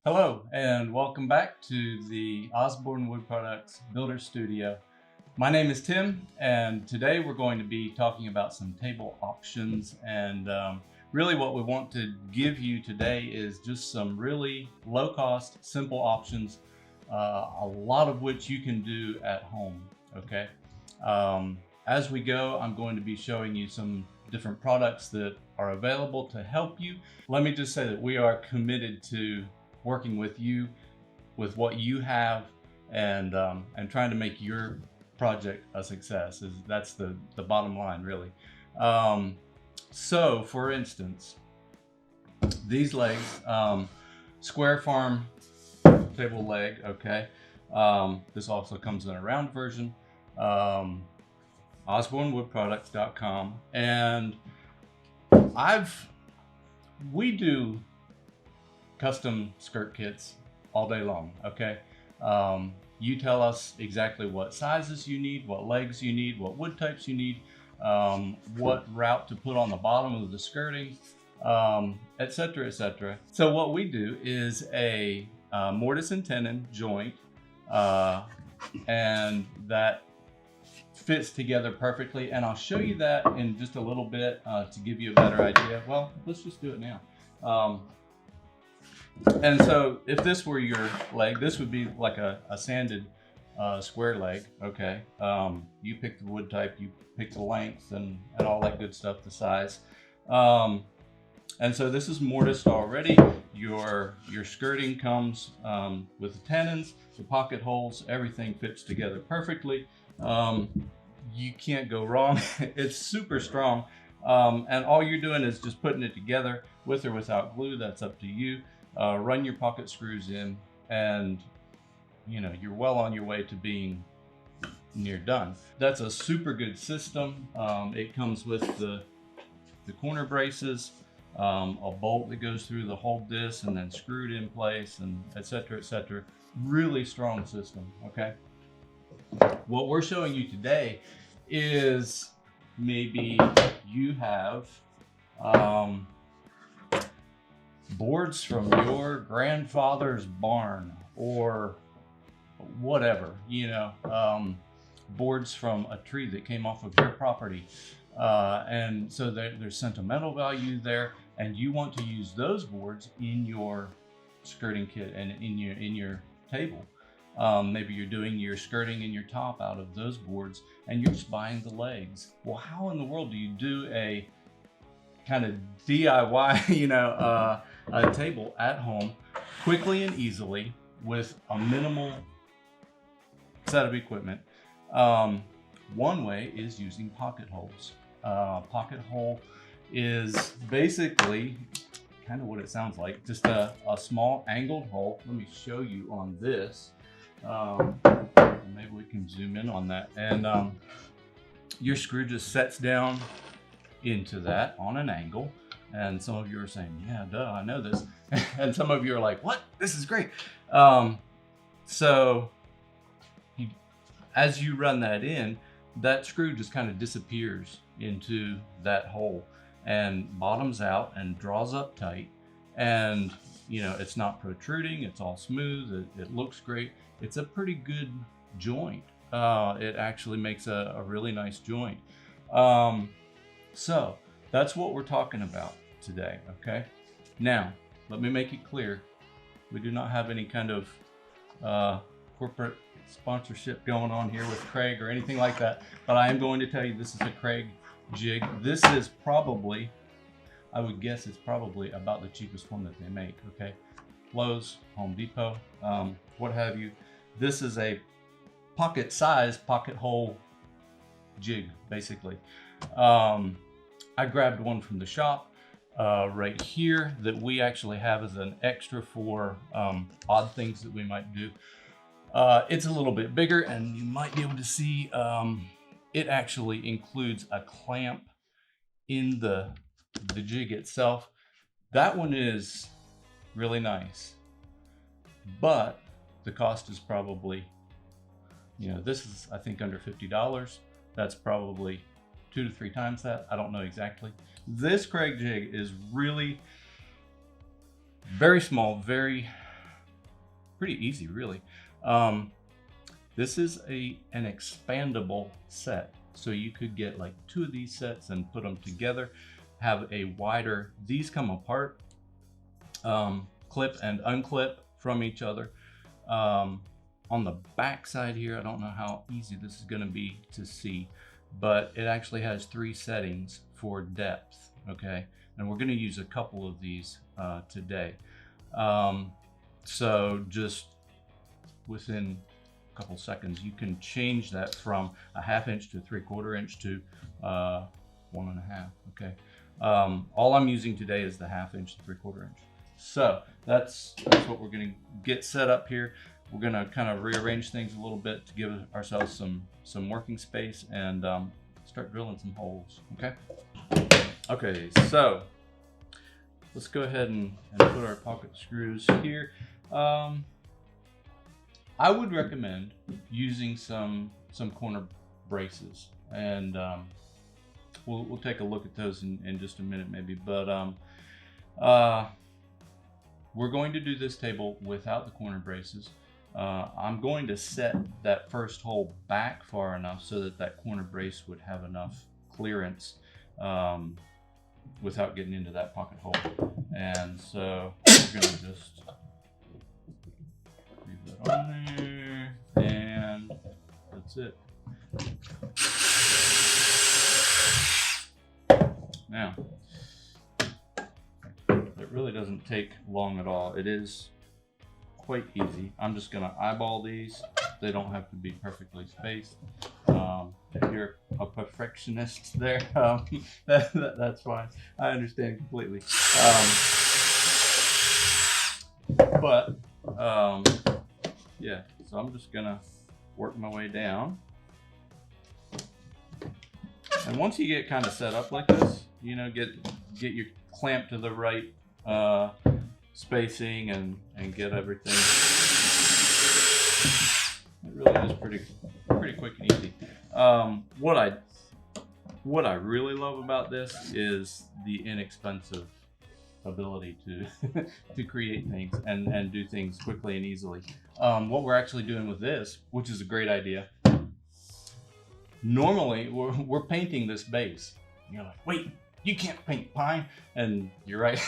Hello and welcome back to the Osborne Wood Products Builder Studio. My name is Tim and today we're going to be talking about some table options, and really what we want to give you today is just some really low cost, simple options, a lot of which you can do at home, okay? As we go, I'm going to be showing you some different products that are available to help you. Let me just say that we are committed to working with you, with what you have, and trying to make your project a success. That's the bottom line, really. So, for instance, these legs, square farm table leg. Okay, this also comes in a round version. OsborneWoodProducts.com, and we do custom skirt kits all day long. Okay, you tell us exactly what sizes you need, what legs you need, what wood types you need, what route to put on the bottom of the skirting, etc., etc. So what we do is a mortise and tenon joint, and that fits together perfectly, and I'll show you that in just a little bit to give you a better idea. Well, let's just do it now. And so if this were your leg, this would be like a sanded square leg. Okay, you pick the wood type, you pick the length, and all that good stuff, the size. And so this is mortised already. Your skirting comes with the tenons, the pocket holes, everything fits together perfectly. You can't go wrong. It's super strong, and all you're doing is just putting it together with or without glue. That's up to you. Run your pocket screws in, and you're well on your way to being near done. That's a super good system. It comes with the corner braces, a bolt that goes through to hold this and then screwed in place, and etc., etc. Really strong system. Okay, what we're showing you today is maybe you have boards from your grandfather's barn or whatever, boards from a tree that came off of your property, and so there's sentimental value there, and you want to use those boards in your skirting kit and in your table. Maybe you're doing your skirting and your top out of those boards, and you're just buying the legs. Well, how in the world do you do a kind of DIY, a table at home quickly and easily with a minimal set of equipment? One way is using pocket holes. Pocket hole is basically kind of what it sounds like, just a small angled hole. Let me show you on this. Maybe we can zoom in on that, and your screw just sets down into that on an angle. And some of you are saying, yeah, duh, I know this. And some of you are like, what? This is great. So as you run that in, that screw just kind of disappears into that hole and bottoms out and draws up tight. And it's not protruding, it's all smooth, it looks great. It's a pretty good joint. It actually makes a really nice joint. So that's what we're talking about today, okay? Now, let me make it clear. We do not have any kind of corporate sponsorship going on here with Kreg or anything like that, but I am going to tell you this is a Kreg jig. This is probably, I would guess it's probably about the cheapest one that they make, okay? Lowe's, Home Depot, what have you. This is a pocket size, pocket hole jig, basically. I grabbed one from the shop right here that we actually have as an extra for odd things that we might do. It's a little bit bigger, and you might be able to see it actually includes a clamp in the jig itself. That one is really nice, but the cost is probably, this is, I think, under $50. That's probably 2 to 3 times that. I don't know exactly. This Kreg jig is really very small, very pretty easy, really. This is an expandable set. So you could get like 2 of these sets and put them together, have a wider, these come apart, clip and unclip from each other. On the back side here, I don't know how easy this is gonna be to see, but it actually has 3 settings for depth, okay? And we're gonna use a couple of these today. So just within a couple seconds, you can change that from a 1/2 inch to 3/4 inch to 1.5, okay? All I'm using today is the 1/2 inch to 3/4 inch. So that's what we're gonna get set up here. We're gonna kind of rearrange things a little bit to give ourselves some working space and start drilling some holes, okay? Okay, so let's go ahead and put our pocket screws here. I would recommend using some corner braces, and we'll take a look at those in just a minute maybe, but we're going to do this table without the corner braces. I'm going to set that first hole back far enough so that that corner brace would have enough clearance without getting into that pocket hole. And so we're gonna just leave that on there, and that's it. Now, it really doesn't take long at all. It is quite easy. I'm just gonna eyeball these. They don't have to be perfectly spaced. If you're a perfectionist there, that's fine. I understand completely. Yeah, so I'm just gonna work my way down. And once you get kind of set up like this, you know, get your clamp to the right spacing and get everything. It really is pretty quick and easy. What I really love about this is the inexpensive ability to to create things and do things quickly and easily. What we're actually doing with this, which is a great idea. Normally we're painting this base. You're like, wait, you can't paint pine, and you're right.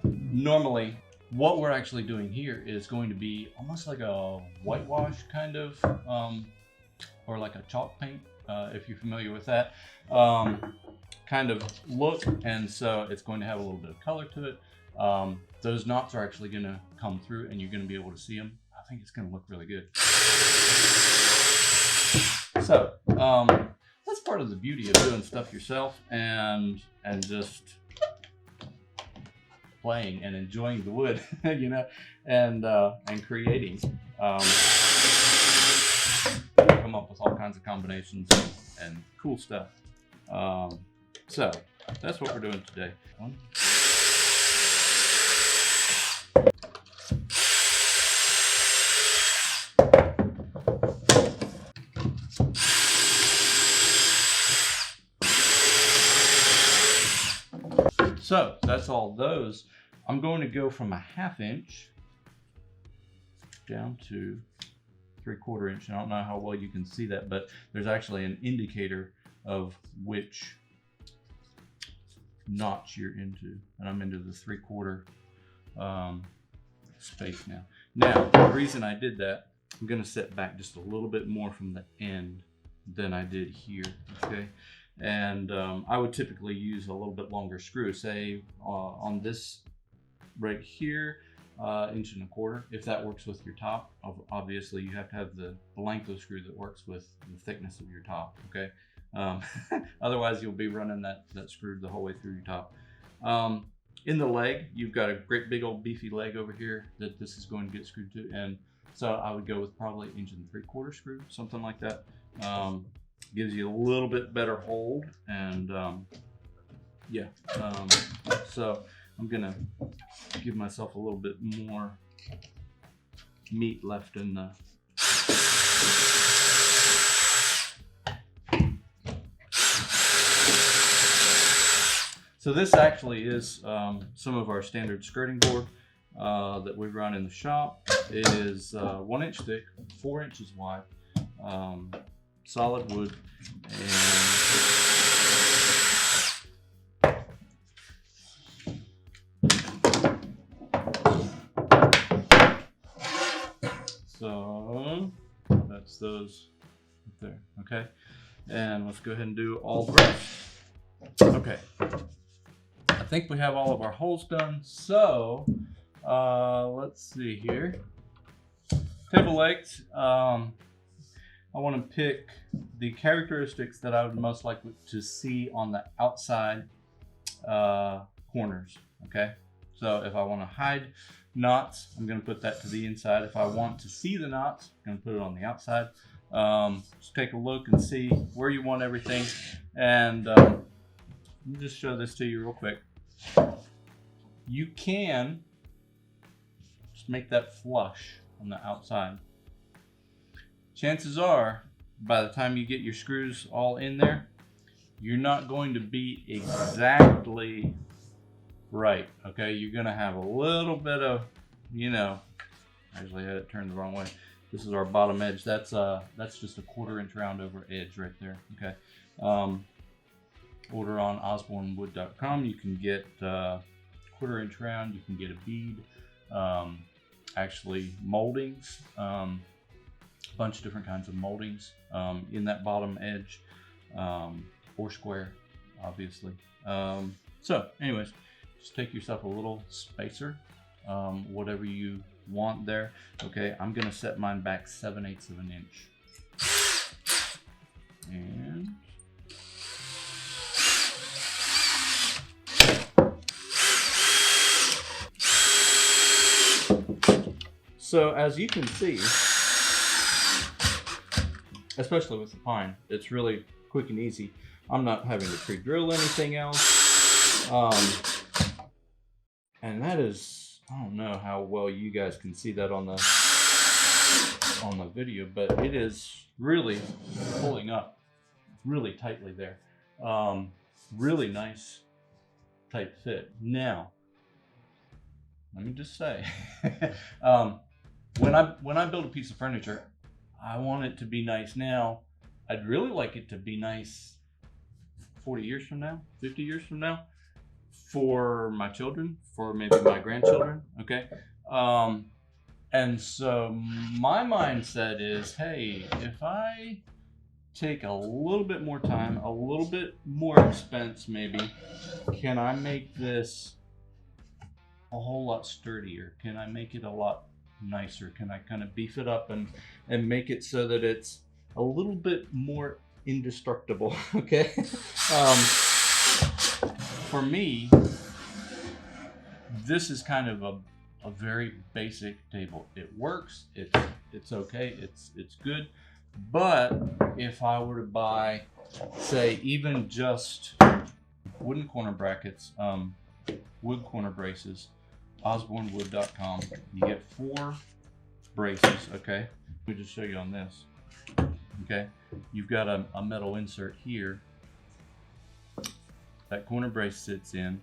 Normally, what we're actually doing here is going to be almost like a whitewash kind of, or like a chalk paint, if you're familiar with that, kind of look. And so it's going to have a little bit of color to it. Those knots are actually going to come through, and you're going to be able to see them. I think it's going to look really good. So that's part of the beauty of doing stuff yourself and just playing and enjoying the wood, you know, and creating. Come up with all kinds of combinations and cool stuff. So that's what we're doing today. So that's all those. I'm going to go from a 1/2 inch down to 3/4 inch. I don't know how well you can see that, but there's actually an indicator of which notch you're into. And I'm into the 3/4 space now. Now, the reason I did that, I'm gonna set back just a little bit more from the end than I did here, okay? And I would typically use a little bit longer screw, say on this right here, 1.25 inches, if that works with your top. Obviously you have to have the length of screw that works with the thickness of your top, okay? Otherwise you'll be running that screw the whole way through your top. In the leg, you've got a great big old beefy leg over here that this is going to get screwed to, and so I would go with probably 1.75 inch screw, something like that. Gives you a little bit better hold, and yeah. So I'm gonna give myself a little bit more meat left in the So this actually is some of our standard skirting board, that we run in the shop. It is 1 inch thick, 4 inches wide, solid wood, and so that's those right there. Okay, and let's go ahead and do all the rest. Okay, I think we have all of our holes done. So let's see here. Table legs. I want to pick the characteristics that I would most likely to see on the outside corners. Okay, so if I want to hide knots, I'm going to put that to the inside. If I want to see the knots, I'm going to put it on the outside. Just take a look and see where you want everything. And let me just show this to you real quick. You can just make that flush on the outside. Chances are, by the time you get your screws all in there, you're not going to be exactly right. Okay, you're going to have a little bit of, you know, actually I had it turned the wrong way. This is our bottom edge. That's just a 1/4 inch round over edge right there. Okay. Order on osbornewood.com. You can get 1/4 inch round. You can get a bead. Actually, mouldings. A bunch of different kinds of mouldings in that bottom edge, or square, obviously. So, anyways, just take yourself a little spacer, whatever you want there. Okay, I'm gonna set mine back 7/8 of an inch. And so as you can see, especially with the pine, it's really quick and easy. I'm not having to pre-drill anything else. And that is, I don't know how well you guys can see that on the video, but it is really pulling up really tightly there. Really nice tight fit. Now, let me just say, when I build a piece of furniture, I want it to be nice now. I'd really like it to be nice 40 years from now, 50 years from now, for my children, for maybe my grandchildren, okay? And so my mindset is, hey, if I take a little bit more time, a little bit more expense maybe, can I make this a whole lot sturdier? Can I make it a lot nicer? Can I kind of beef it up and make it so that it's a little bit more indestructible? Okay. For me, this is kind of a very basic table. It works. It's okay. It's good. But if I were to buy, say, even just wooden corner brackets, wood corner braces, osbornewood.com, you get 4 braces. Okay, let me just show you on this. Okay, you've got a metal insert here that corner brace sits in.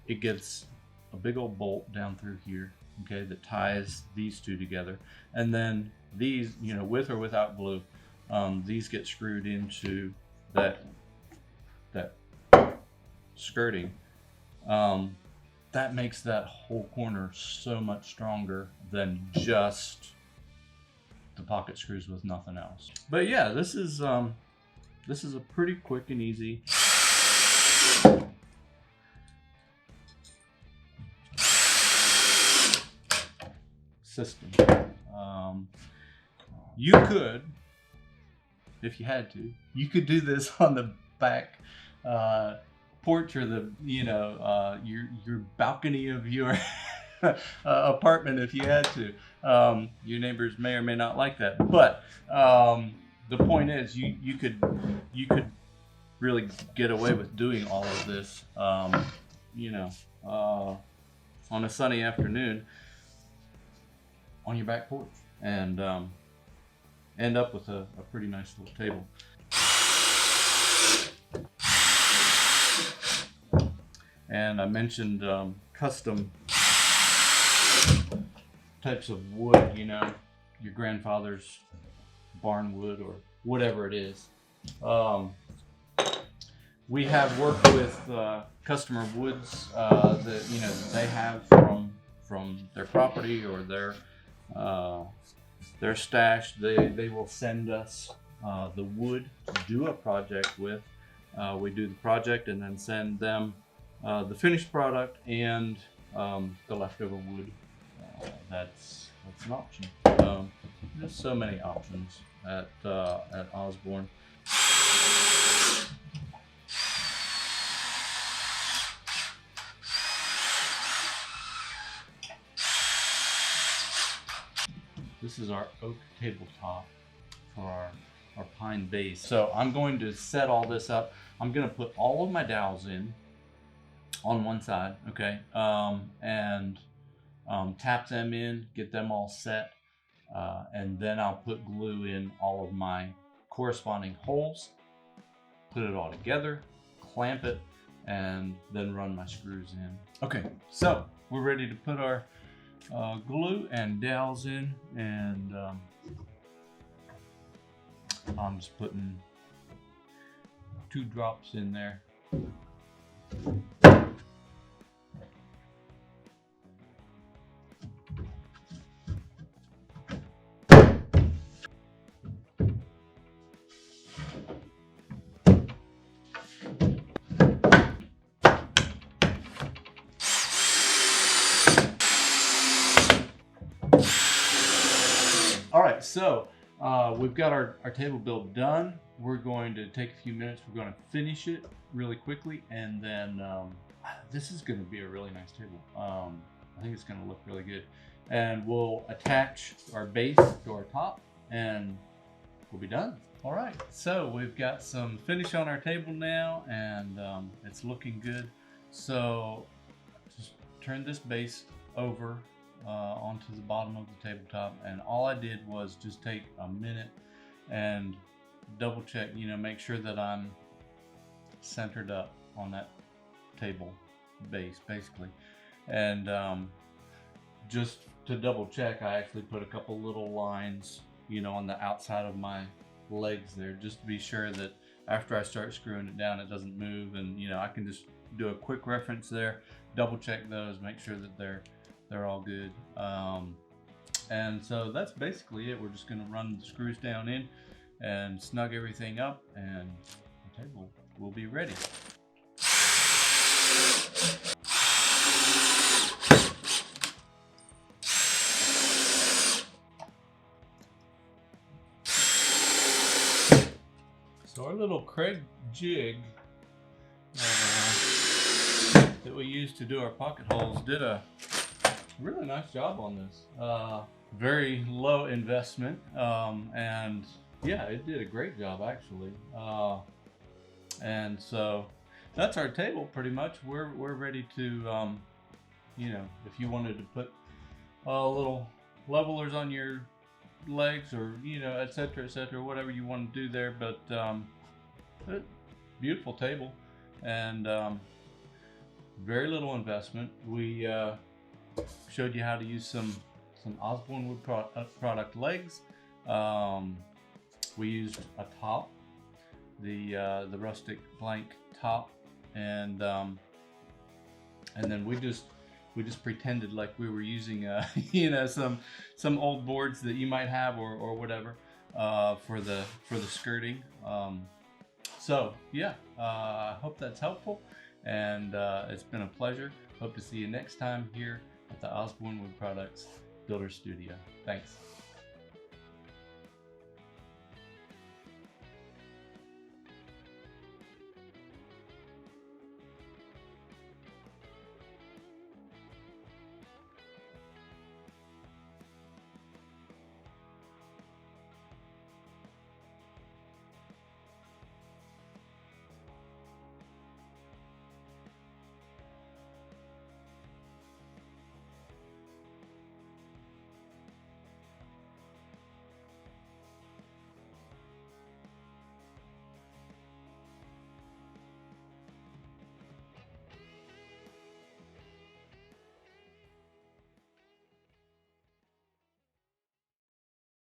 It gets a big old bolt down through here, okay, that ties these two together, and then these, you know, with or without glue, these get screwed into that skirting. That makes that whole corner so much stronger than just the pocket screws with nothing else. But yeah, this is a pretty quick and easy system. You could, if you had to, you could do this on the back porch or the, you know, your balcony of your apartment if you had to. Your neighbors may or may not like that, but the point is, you could really get away with doing all of this, you know, on a sunny afternoon on your back porch, and end up with a pretty nice little table. And I mentioned custom types of wood, you know, your grandfather's barn wood or whatever it is. We have worked with customer woods that you know that they have from their property or their stash. They will send us the wood to do a project with. We do the project and then send them the finished product and the leftover wood. That's an option. There's so many options at Osborne. This is our oak tabletop for our pine base. So I'm going to set all this up. I'm going to put all of my dowels in on one side, okay, and tap them in, get them all set, and then I'll put glue in all of my corresponding holes, put it all together, clamp it, and then run my screws in. Okay, so we're ready to put our glue and dowels in, and I'm just putting 2 drops in there. All right, so we've got our table build done. We're going to take a few minutes. We're going to finish it really quickly, and then this is going to be a really nice table. I think it's going to look really good. And we'll attach our base to our top, and we'll be done. All right, so we've got some finish on our table now, and it's looking good. So just turn this base over onto the bottom of the tabletop, and all I did was just take a minute and double check, you know, make sure that I'm centered up on that table base basically. And just to double check, I actually put a couple little lines, you know, on the outside of my legs there, just to be sure that after I start screwing it down it doesn't move. And you know, I can just do a quick reference there, double check those, make sure that they're all good. And so that's basically it. We're just going to run the screws down in and snug everything up, and the table will be ready. So our little Kreg jig that we used to do our pocket holes did a really nice job on this. Very low investment, and yeah, it did a great job actually. And so that's our table pretty much. We're ready to, you know, if you wanted to put little levelers on your legs, or you know, etc., whatever you want to do there. But beautiful table, and very little investment. We showed you how to use some Osborne Wood product legs. We used a top, the rustic blank top, and then we just pretended like we were using you know, some old boards that you might have or whatever for the skirting. So yeah, I hope that's helpful, and it's been a pleasure. Hope to see you next time here at the Osborne Wood Products Builder Studio. Thanks.